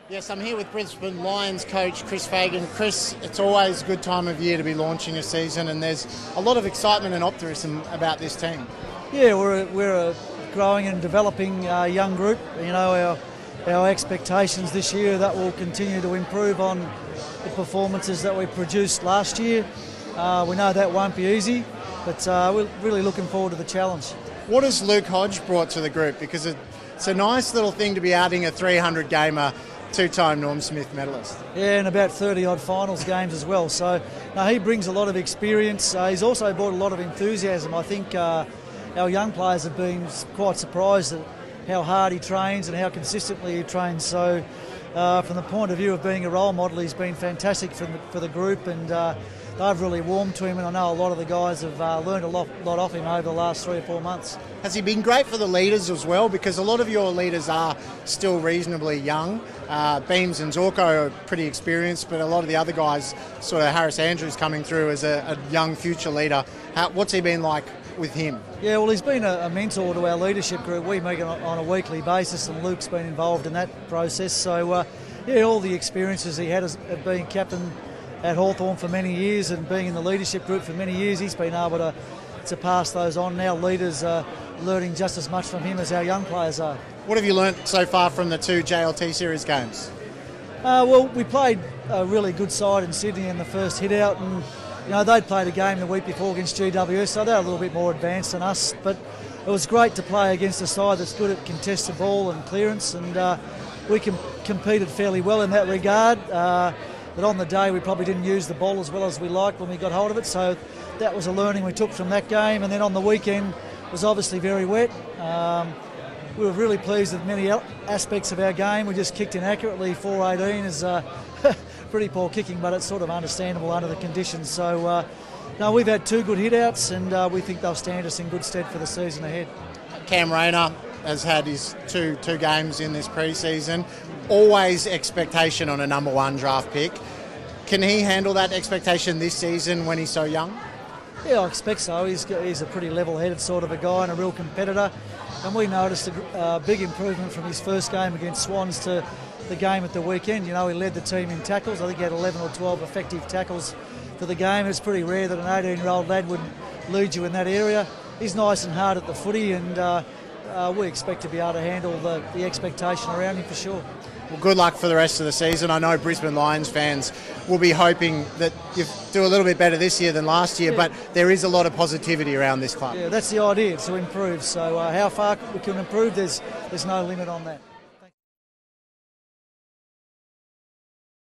Yes, I'm here with Brisbane Lions coach Chris Fagan. Chris, it's always a good time of year to be launching a season, and there's a lot of excitement and optimism about this team. Yeah, we're a growing and developing young group. You know, our expectations this year that we'll continue to improve on the performances that we produced last year. We know that won't be easy, but we're really looking forward to the challenge. What has Luke Hodge brought to the group? Because it's a nice little thing to be adding a 300-gamer, two-time Norm Smith medalist. Yeah, and about 30-odd finals games as well. So he brings a lot of experience. He's also brought a lot of enthusiasm. I think our young players have been quite surprised at how hard he trains and how consistently he trains. So from the point of view of being a role model, he's been fantastic for the group, and they've really warmed to him, and I know a lot of the guys have learned a lot off him over the last 3 or 4 months. Has he been great for the leaders as well? Because a lot of your leaders are still reasonably young. Beams and Zorko are pretty experienced, but a lot of the other guys, sort of Harris Andrews coming through as a young future leader. What's he been like with him? Yeah, well, he's been a mentor to our leadership group. We meet on a weekly basis, and Luke's been involved in that process. So, yeah, all the experiences he had as being captain at Hawthorn for many years and being in the leadership group for many years, he's been able to pass those on. Now leaders are learning just as much from him as our young players are. What have you learnt so far from the 2 JLT Series games? Well, we played a really good side in Sydney in the first hit out, and you know, they'd played a game the week before against GWS, so they're a little bit more advanced than us. But it was great to play against a side that's good at contested ball and clearance, and we competed fairly well in that regard. But on the day we probably didn't use the ball as well as we liked when we got hold of it, so that was a learning we took from that game. And then on the weekend it was obviously very wet. We were really pleased with many aspects of our game. We just kicked inaccurately. 4-18 is pretty poor kicking, but it's sort of understandable under the conditions. So no, we've had 2 good hit-outs, and we think they'll stand us in good stead for the season ahead. Cam Rane has had his two games in this pre-season. Always expectation on a number 1 draft pick. Can he handle that expectation this season when he's so young? Yeah, I expect so. He's a pretty level-headed sort of a guy and a real competitor. And we noticed a big improvement from his first game against Swans to the game at the weekend. You know, he led the team in tackles. I think he had 11 or 12 effective tackles for the game. It's pretty rare that an 18-year-old lad would lead you in that area. He's nice and hard at the footy, and we expect to be able to handle the expectation around him for sure. Well, good luck for the rest of the season. I know Brisbane Lions fans will be hoping that you do a little bit better this year than last year, but there is a lot of positivity around this club. Yeah, that's the idea, to improve. So how far we can improve, there's no limit on that.